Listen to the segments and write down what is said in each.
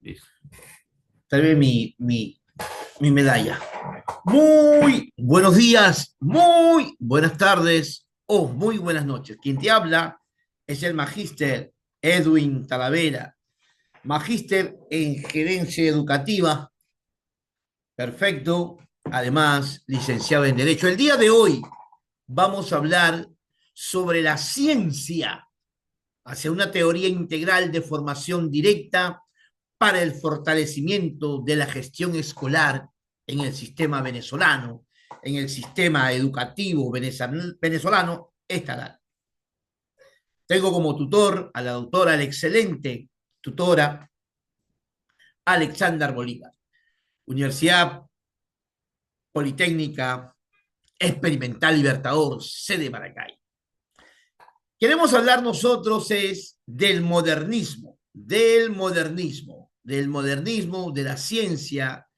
Listo. Trae mi medalla. Muy buenos días, muy buenas tardes o muy buenas noches. Quien te habla es el magíster Edwin Talavera, magíster en gerencia educativa, perfecto, además licenciado en Derecho. El día de hoy vamos a hablar sobre la ciencia hacia una teoría integral de formación directa para el fortalecimiento de la gestión escolar en el sistema venezolano, en el sistema educativo venezolano estatal. Tengo como tutor a la doctora, la excelente tutora Alexandra Bolívar, Universidad Politécnica Experimental Libertador, sede Maracay. Queremos hablar nosotros es del modernismo, de la ciencia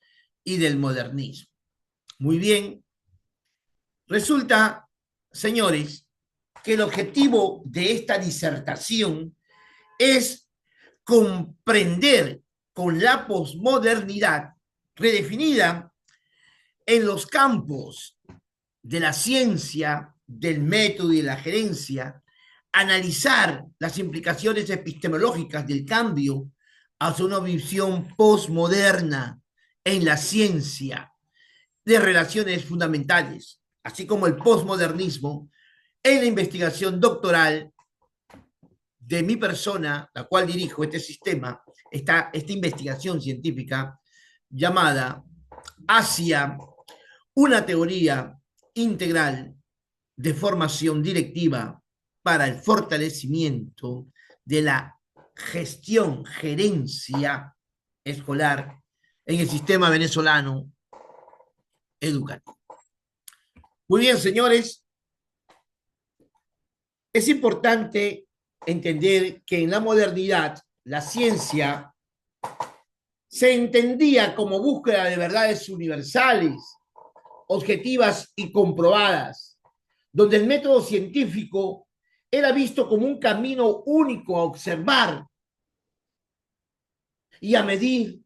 y del modernismo. Muy bien, resulta, señores, que el objetivo de esta disertación es comprender con la posmodernidad redefinida en los campos de la ciencia, del método y de la gerencia, analizar las implicaciones epistemológicas del cambio hacia una visión postmoderna en la ciencia de relaciones fundamentales, así como el postmodernismo en la investigación doctoral de mi persona, la cual dirijo este sistema, esta investigación científica llamada hacia una teoría integral de formación directiva para el fortalecimiento de la gestión, gerencia escolar en el sistema venezolano educativo. Muy bien, señores, es importante entender que en la modernidad la ciencia se entendía como búsqueda de verdades universales, objetivas y comprobadas, donde el método científico era visto como un camino único a observar y a medir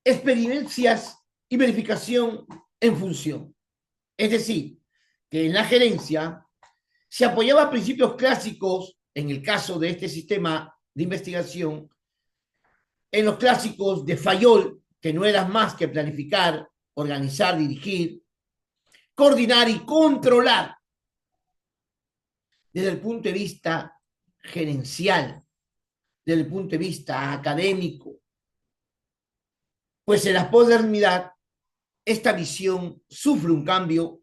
experiencias y verificación en función. Es decir, que en la gerencia se apoyaba a principios clásicos, en el caso de este sistema de investigación, en los clásicos de Fayol, que no era más que planificar, organizar, dirigir, coordinar y controlar desde el punto de vista gerencial, desde el punto de vista académico. Pues en la modernidad, esta visión sufre un cambio,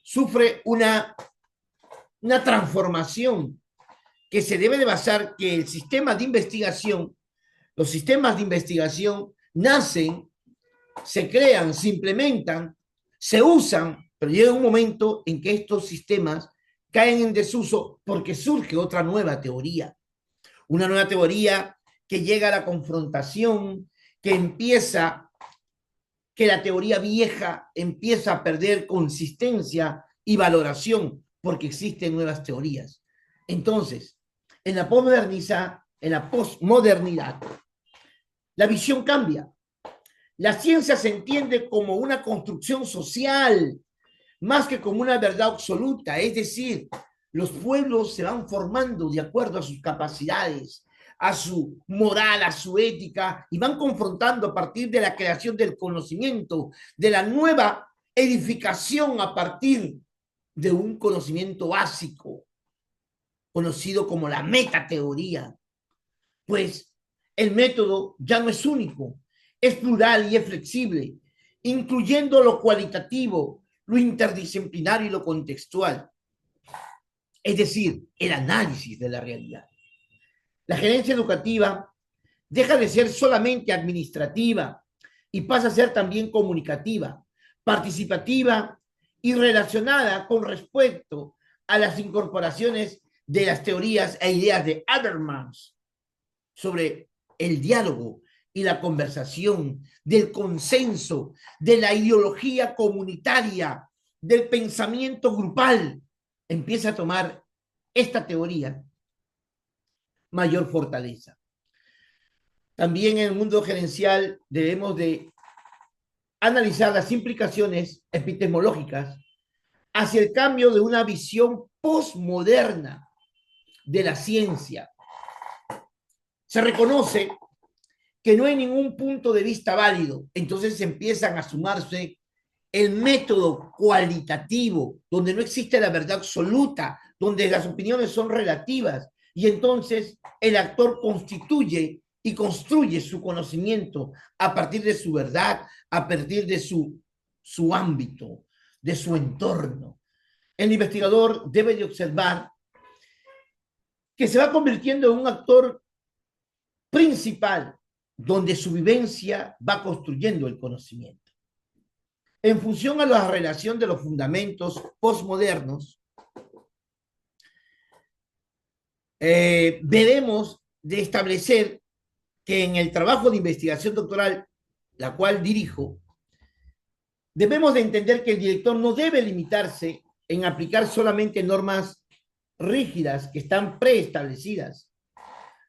sufre una transformación que se debe de basar que el sistema de investigación, los sistemas de investigación nacen, se crean, se implementan, se usan, pero llega un momento en que estos sistemas caen en desuso porque surge otra nueva teoría, una nueva teoría que llega a la confrontación, que empieza, que la teoría vieja empieza a perder consistencia y valoración porque existen nuevas teorías. Entonces, en la posmodernidad, la visión cambia. La ciencia se entiende como una construcción social, más que como una verdad absoluta. Es decir, los pueblos se van formando de acuerdo a sus capacidades, a su moral, a su ética, y van confrontando a partir de la creación del conocimiento, de la nueva edificación a partir de un conocimiento básico, conocido como la metateoría. Pues el método ya no es único, es plural y es flexible, incluyendo lo cualitativo, lo interdisciplinario y lo contextual, es decir, el análisis de la realidad. La gerencia educativa deja de ser solamente administrativa y pasa a ser también comunicativa, participativa y relacionada con respecto a las incorporaciones de las teorías e ideas de Habermas sobre el diálogo y la conversación, del consenso, de la ideología comunitaria, del pensamiento grupal. Empieza a tomar esta teoría mayor fortaleza. También en el mundo gerencial debemos de analizar las implicaciones epistemológicas hacia el cambio de una visión postmoderna de la ciencia. Se reconoce que no hay ningún punto de vista válido, entonces empiezan a sumarse el método cualitativo, donde no existe la verdad absoluta, donde las opiniones son relativas, y entonces el actor constituye y construye su conocimiento a partir de su verdad, a partir de su ámbito, de su entorno. El investigador debe de observar que se va convirtiendo en un actor principal, donde su vivencia va construyendo el conocimiento. En función a la relación de los fundamentos postmodernos, debemos de establecer que en el trabajo de investigación doctoral, la cual dirijo, debemos de entender que el director no debe limitarse en aplicar solamente normas rígidas que están preestablecidas,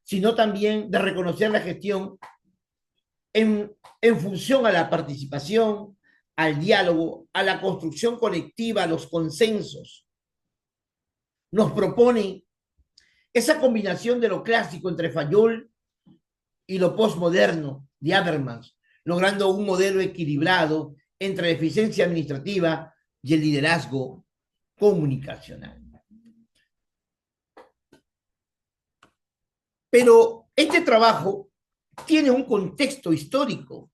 sino también de reconocer la gestión en función a la participación, al diálogo, a la construcción colectiva, a los consensos. Nos propone esa combinación de lo clásico entre Fayol y lo postmoderno de Habermas, logrando un modelo equilibrado entre la eficiencia administrativa y el liderazgo comunicacional. Pero este trabajo tiene un contexto histórico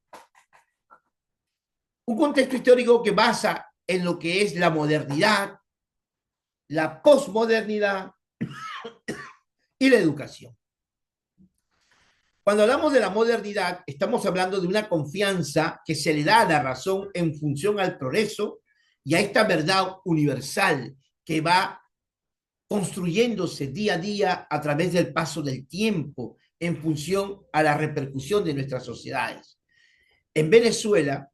que basa en lo que es la modernidad, la posmodernidad y la educación. Cuando hablamos de la modernidad, estamos hablando de una confianza que se le da a la razón en función al progreso y a esta verdad universal que va construyéndose día a día a través del paso del tiempo en función a la repercusión de nuestras sociedades. En Venezuela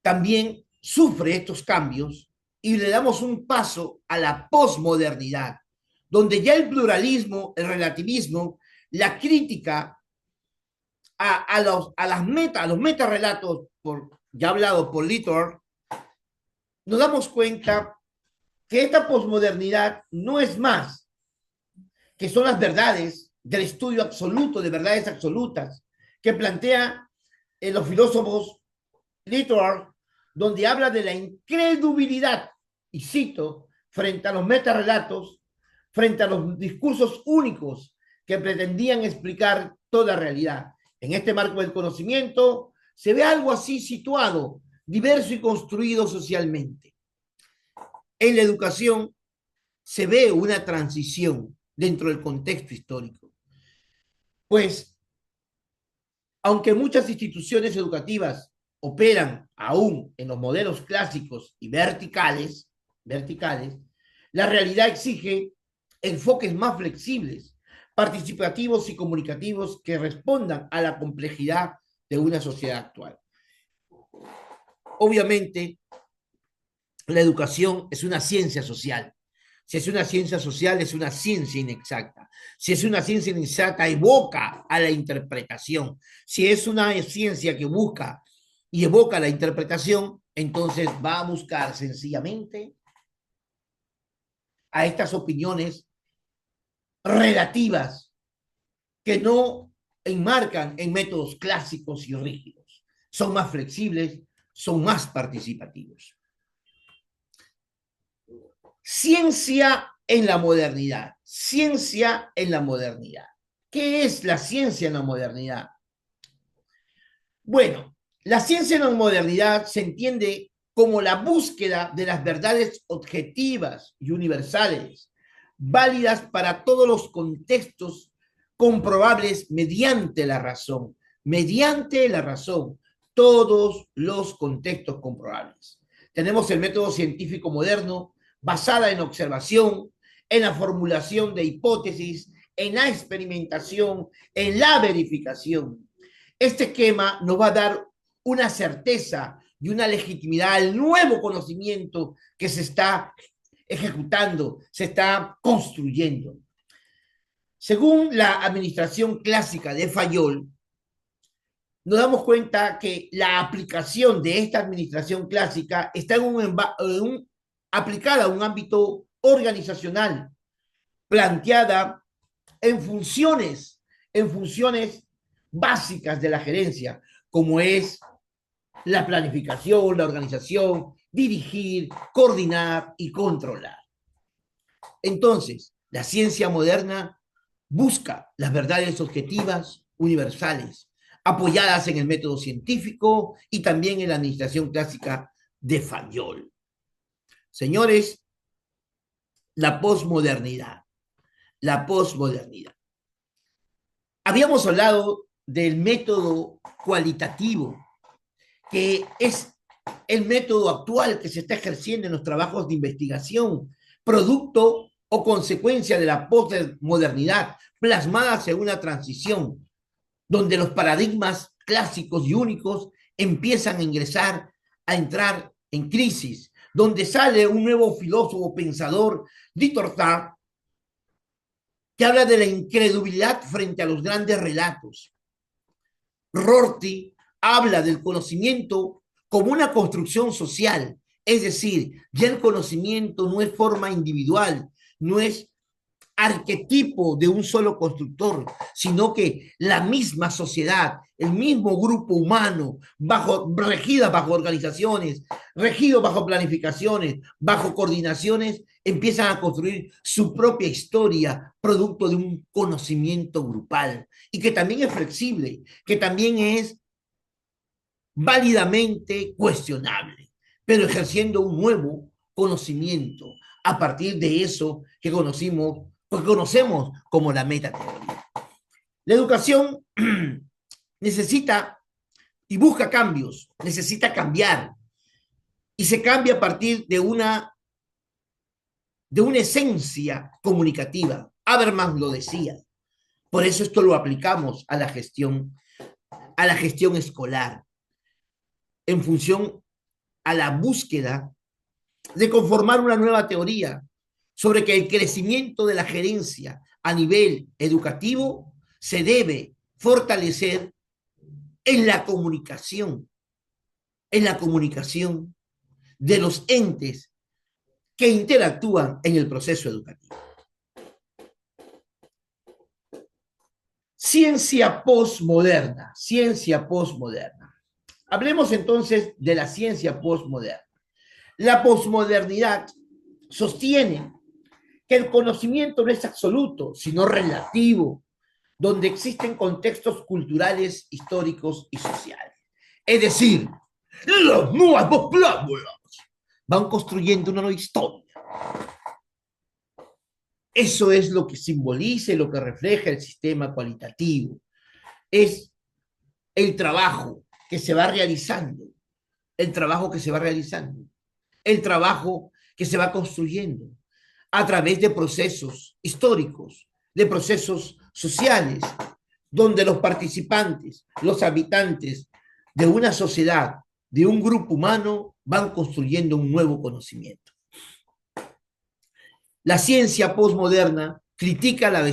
también sufre estos cambios y le damos un paso a la posmodernidad, donde ya el pluralismo, el relativismo, la crítica a los metarrelatos, ya hablado por Littler, nos damos cuenta que esta posmodernidad no es más que son las verdades del estudio absoluto, de verdades absolutas, que plantea los filósofos Littler, donde habla de la incredulidad, y cito, frente a los metarrelatos, frente a los discursos únicos que pretendían explicar toda realidad. En este marco del conocimiento se ve algo así situado, diverso y construido socialmente. En la educación se ve una transición dentro del contexto histórico. Pues, aunque muchas instituciones educativas operan aún en los modelos clásicos y verticales, la realidad exige enfoques más flexibles, participativos y comunicativos que respondan a la complejidad de una sociedad actual. Obviamente, la educación es una ciencia social. Si es una ciencia social, es una ciencia inexacta. Si es una ciencia inexacta, evoca a la interpretación. Si es una ciencia que busca y evoca la interpretación, entonces va a buscar sencillamente a estas opiniones relativas que no enmarcan en métodos clásicos y rígidos. Son más flexibles, son más participativos. Ciencia en la modernidad. Ciencia en la modernidad. ¿Qué es la ciencia en la modernidad? Bueno, la ciencia en la modernidad se entiende como la búsqueda de las verdades objetivas y universales, válidas para todos los contextos comprobables mediante la razón. Mediante la razón, todos los contextos comprobables. Tenemos el método científico moderno, basada en observación, en la formulación de hipótesis, en la experimentación, en la verificación. Este esquema nos va a dar una certeza y una legitimidad al nuevo conocimiento que se está ejecutando, se está construyendo. Según la administración clásica de Fayol, nos damos cuenta que la aplicación de esta administración clásica está aplicada a un ámbito organizacional, planteada en funciones básicas de la gerencia, como es la planificación, la organización, dirigir, coordinar y controlar. Entonces, la ciencia moderna busca las verdades objetivas universales, apoyadas en el método científico y también en la administración clásica de Fayol. Señores, la posmodernidad. La posmodernidad. Habíamos hablado del método cualitativo, que es el método actual que se está ejerciendo en los trabajos de investigación, producto o consecuencia de la posmodernidad, plasmadas en una transición, donde los paradigmas clásicos y únicos empiezan a entrar en crisis, donde sale un nuevo filósofo pensador, Lyotard, que habla de la incredulidad frente a los grandes relatos. Rorty habla del conocimiento como una construcción social, es decir, ya el conocimiento no es forma individual, no es arquetipo de un solo constructor, sino que la misma sociedad, el mismo grupo humano, regida bajo organizaciones, regido bajo planificaciones, bajo coordinaciones, empiezan a construir su propia historia, producto de un conocimiento grupal, y que también es flexible, que también es válidamente cuestionable, pero ejerciendo un nuevo conocimiento a partir de eso que conocemos como la metateoría. La educación necesita y busca cambios, necesita cambiar, y se cambia a partir de una esencia comunicativa. Habermas lo decía. Por eso esto lo aplicamos a la gestión escolar, en función a la búsqueda de conformar una nueva teoría sobre que el crecimiento de la gerencia a nivel educativo se debe fortalecer en la comunicación de los entes que interactúan en el proceso educativo. Ciencia posmoderna, ciencia posmoderna. Hablemos entonces de la ciencia posmoderna. La posmodernidad sostiene que el conocimiento no es absoluto, sino relativo, donde existen contextos culturales, históricos y sociales. Es decir, las nuevas palabras van construyendo una nueva historia. Eso es lo que simboliza y lo que refleja el sistema cualitativo. Es el trabajo que se va realizando, el trabajo que se va realizando, el trabajo que se va construyendo a través de procesos históricos, de procesos sociales, donde los participantes, los habitantes de una sociedad, de un grupo humano, van construyendo un nuevo conocimiento. La ciencia posmoderna critica la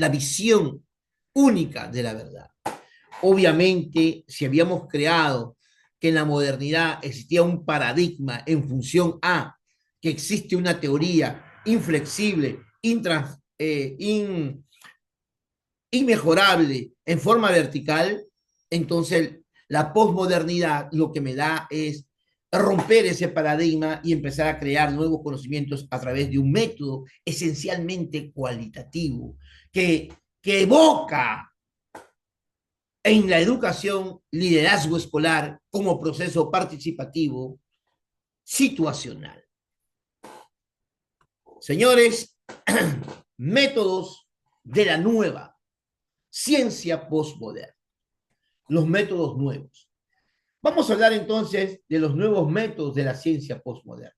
visión única de la verdad. Obviamente, si habíamos creado que en la modernidad existía un paradigma en función a que existe una teoría inflexible, inmejorable en forma vertical, entonces la posmodernidad lo que me da es romper ese paradigma y empezar a crear nuevos conocimientos a través de un método esencialmente cualitativo que evoca en la educación liderazgo escolar como proceso participativo situacional. Señores, métodos de la nueva ciencia postmoderna, los métodos nuevos. Vamos a hablar entonces de los nuevos métodos de la ciencia postmoderna.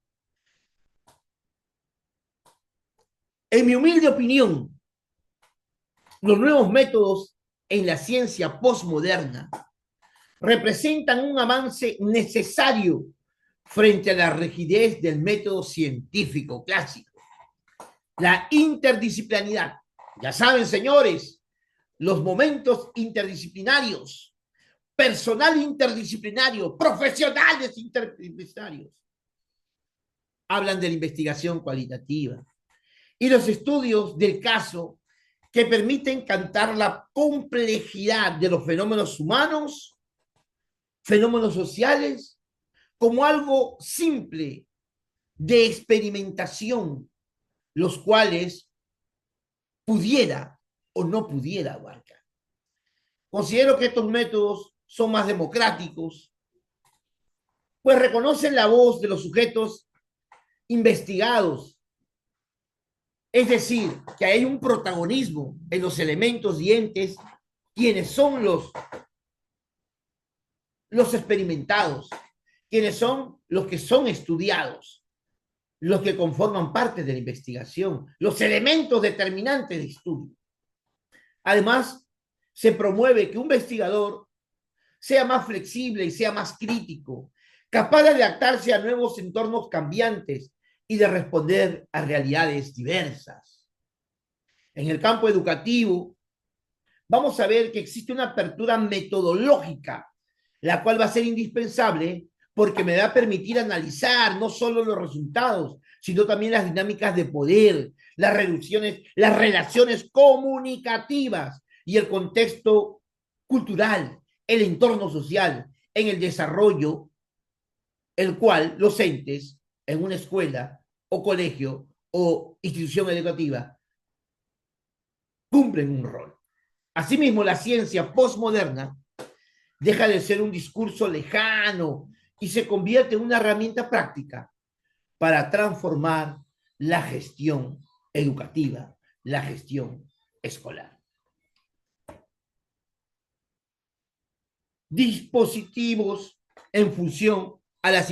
En mi humilde opinión, los nuevos métodos en la ciencia postmoderna representan un avance necesario frente a la rigidez del método científico clásico. La interdisciplinaridad Ya saben, señores, los momentos interdisciplinarios, personal interdisciplinario, profesionales interdisciplinarios, hablan de la investigación cualitativa y los estudios del caso que permiten cantar la complejidad de los fenómenos humanos, fenómenos sociales, como algo simple de experimentación, los cuales pudiera o no pudiera abarcar. Considero que estos métodos son más democráticos, pues reconocen la voz de los sujetos investigados, es decir, que hay un protagonismo en los elementos y entes quienes son los experimentados, quienes son los que son estudiados, los que conforman parte de la investigación, los elementos determinantes de estudio. Además, se promueve que un investigador sea más flexible y sea más crítico, capaz de adaptarse a nuevos entornos cambiantes y de responder a realidades diversas. En el campo educativo, vamos a ver que existe una apertura metodológica, la cual va a ser indispensable porque me va a permitir analizar no solo los resultados, sino también las dinámicas de poder, las relaciones comunicativas y el contexto cultural, el entorno social, en el desarrollo, el cual los entes en una escuela o colegio o institución educativa cumplen un rol. Asimismo, la ciencia postmoderna deja de ser un discurso lejano y se convierte en una herramienta práctica para transformar la gestión educativa, la gestión escolar. Dispositivos en función a las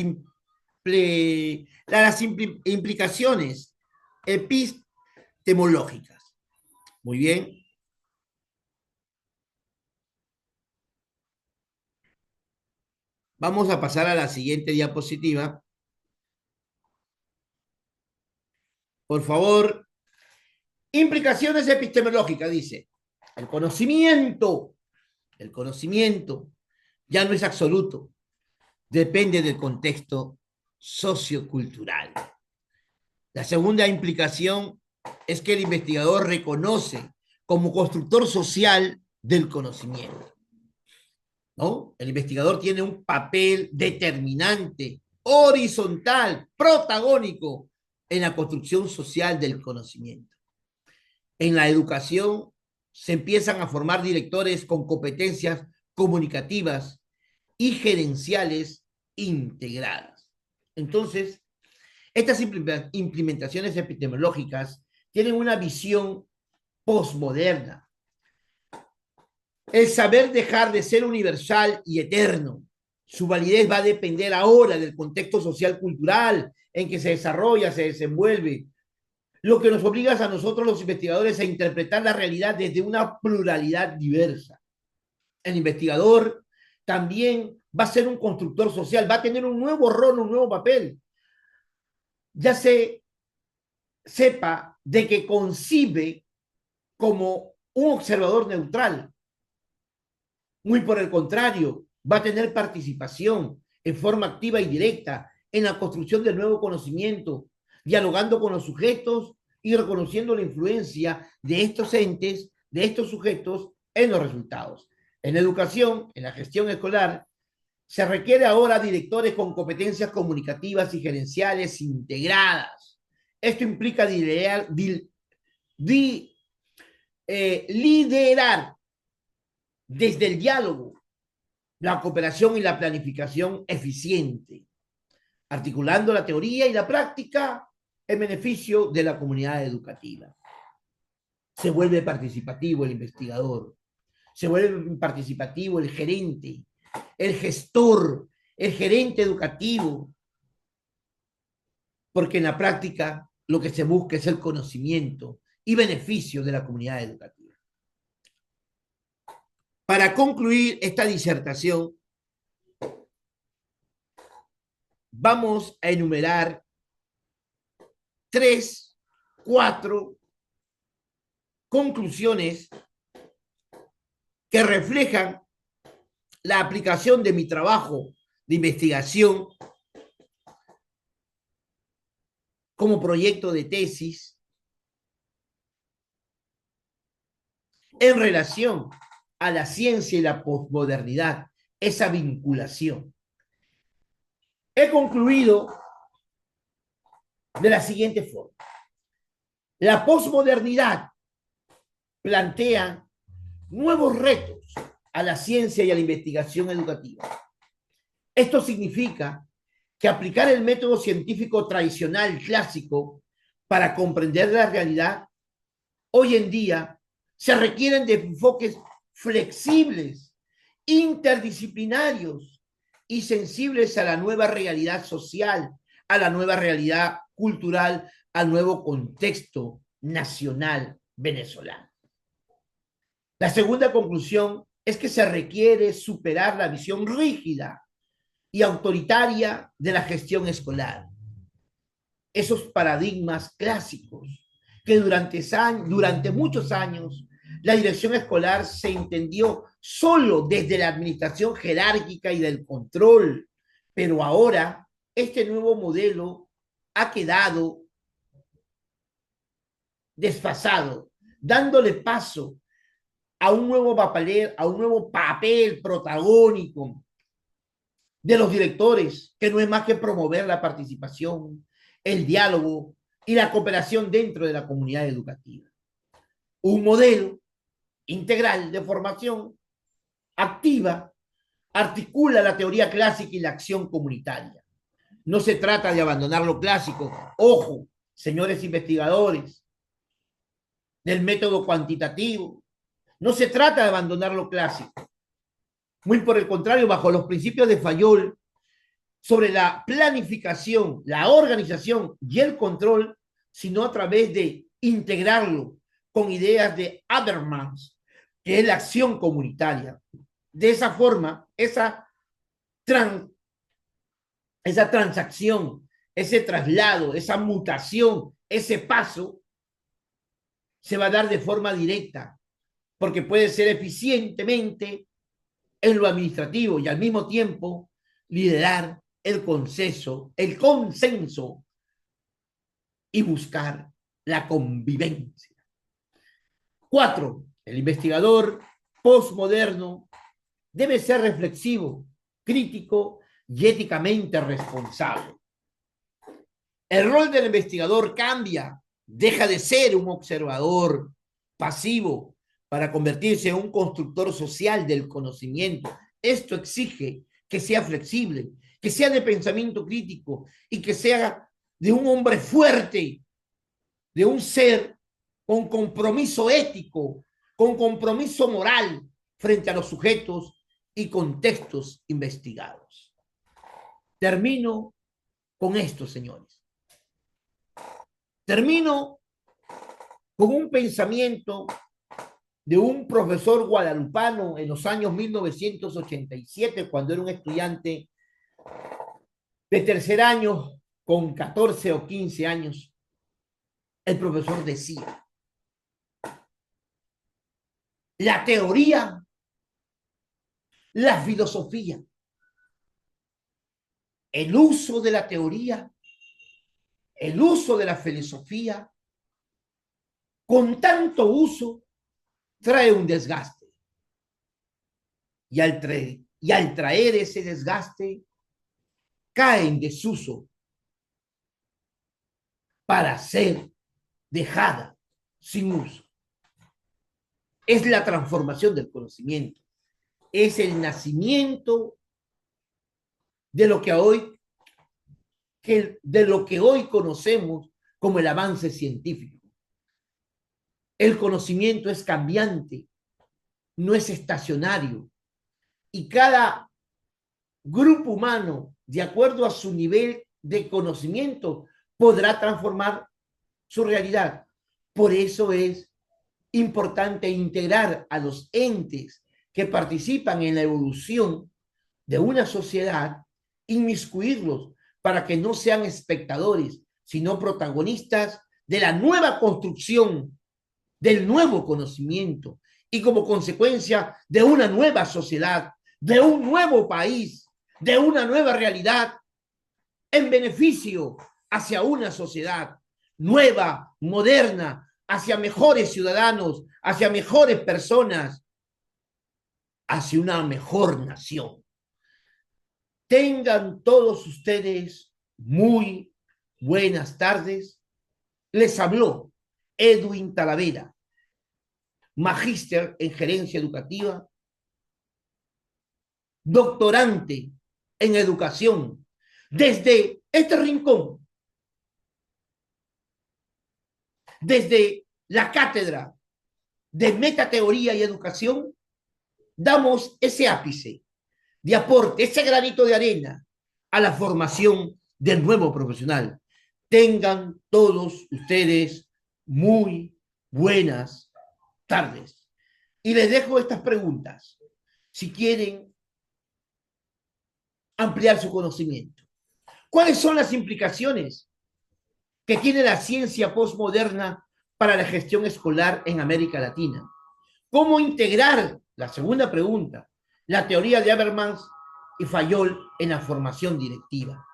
implicaciones epistemológicas. Muy bien. Vamos a pasar a la siguiente diapositiva. Por favor. Implicaciones epistemológicas, dice. El conocimiento ya no es absoluto, depende del contexto sociocultural. La segunda implicación es que el investigador reconoce como constructor social del conocimiento, ¿no? El investigador tiene un papel determinante, horizontal, protagónico en la construcción social del conocimiento. En la educación se empiezan a formar directores con competencias comunicativas y gerenciales integradas. Entonces, estas implementaciones epidemiológicas tienen una visión posmoderna. El saber dejar de ser universal y eterno. Su validez va a depender ahora del contexto social cultural en que se desarrolla, se desenvuelve, lo que nos obliga a nosotros los investigadores a interpretar la realidad desde una pluralidad diversa. El investigador también va a ser un constructor social, va a tener un nuevo rol, un nuevo papel. Ya se sepa de que concibe como un observador neutral. Muy por el contrario, va a tener participación en forma activa y directa en la construcción del nuevo conocimiento, dialogando con los sujetos y reconociendo la influencia de estos entes, de estos sujetos en los resultados. En educación, en la gestión escolar, se requiere ahora directores con competencias comunicativas y gerenciales integradas. Esto implica liderar desde el diálogo, la cooperación y la planificación eficiente, articulando la teoría y la práctica en beneficio de la comunidad educativa. Se vuelve participativo el investigador, se vuelve participativo el gerente, el gestor, el gerente educativo, porque en la práctica lo que se busca es el conocimiento y beneficio de la comunidad educativa. Para concluir esta disertación, vamos a enumerar 3, 4, conclusiones que reflejan la aplicación de mi trabajo de investigación como proyecto de tesis en relación a la ciencia y la posmodernidad, esa vinculación. He concluido de la siguiente forma. La posmodernidad plantea nuevos retos a la ciencia y a la investigación educativa. Esto significa que aplicar el método científico tradicional clásico para comprender la realidad, hoy en día se requieren de enfoques flexibles, interdisciplinarios y sensibles a la nueva realidad social, a la nueva realidad cultural, al nuevo contexto nacional venezolano. La segunda conclusión es que se requiere superar la visión rígida y autoritaria de la gestión escolar. Esos paradigmas clásicos que durante muchos años la dirección escolar se entendió solo desde la administración jerárquica y del control, pero ahora este nuevo modelo ha quedado desfasado, dándole paso a un nuevo papel protagónico de los directores, que no es más que promover la participación, el diálogo y la cooperación dentro de la comunidad educativa. Un modelo integral de formación activa articula la teoría clásica y la acción comunitaria. No se trata de abandonar lo clásico. Ojo, señores investigadores del método cuantitativo, no se trata de abandonar lo clásico. Muy por el contrario, bajo los principios de Fayol sobre la planificación, la organización y el control, sino a través de integrarlo con ideas de Habermas, que es la acción comunitaria. De esa forma, esa transacción, ese traslado, esa mutación, ese paso, se va a dar de forma directa, porque puede ser eficientemente en lo administrativo y al mismo tiempo liderar el consenso y buscar la convivencia. 4. El investigador postmoderno debe ser reflexivo, crítico y éticamente responsable. El rol del investigador cambia, deja de ser un observador pasivo para convertirse en un constructor social del conocimiento. Esto exige que sea flexible, que sea de pensamiento crítico y que sea de un hombre fuerte, de un ser con compromiso ético, con compromiso moral frente a los sujetos y contextos investigados. Termino con esto, señores. Termino con un pensamiento de un profesor guadalupano en los años 1987, cuando era un estudiante de tercer año, con 14 o 15 años. El profesor decía: la teoría, la filosofía, el uso de la teoría, el uso de la filosofía, con tanto uso, trae un desgaste. Y al traer ese desgaste, cae en desuso para ser dejada sin uso. Es la transformación del conocimiento. Es el nacimiento de lo que hoy conocemos como el avance científico. El conocimiento es cambiante, no es estacionario. Y cada grupo humano, de acuerdo a su nivel de conocimiento, podrá transformar su realidad. Por eso es importante integrar a los entes que participan en la evolución de una sociedad, inmiscuirlos para que no sean espectadores, sino protagonistas de la nueva construcción del nuevo conocimiento y como consecuencia de una nueva sociedad, de un nuevo país, de una nueva realidad, en beneficio hacia una sociedad nueva, moderna, hacia mejores ciudadanos, hacia mejores personas, hacia una mejor nación. Tengan todos ustedes muy buenas tardes. Les habló Edwin Talavera, magíster en gerencia educativa, doctorante en educación, desde este rincón, desde la cátedra de metateoría y educación, damos ese ápice de aporte, ese granito de arena a la formación del nuevo profesional. Tengan todos ustedes muy buenas tardes. Y les dejo estas preguntas, si quieren ampliar su conocimiento. ¿Cuáles son las implicaciones que tiene la ciencia postmoderna para la gestión escolar en América Latina? ¿Cómo integrar, la segunda pregunta, la teoría de Habermas y Fayol en la formación directiva?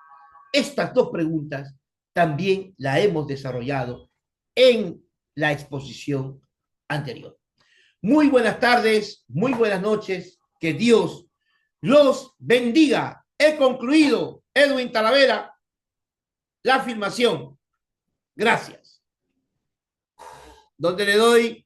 Estas dos preguntas también la hemos desarrollado en la exposición anterior. Muy buenas tardes, muy buenas noches, que Dios los bendiga. He concluido, Edwin Talavera, la filmación. Gracias. Donde le doy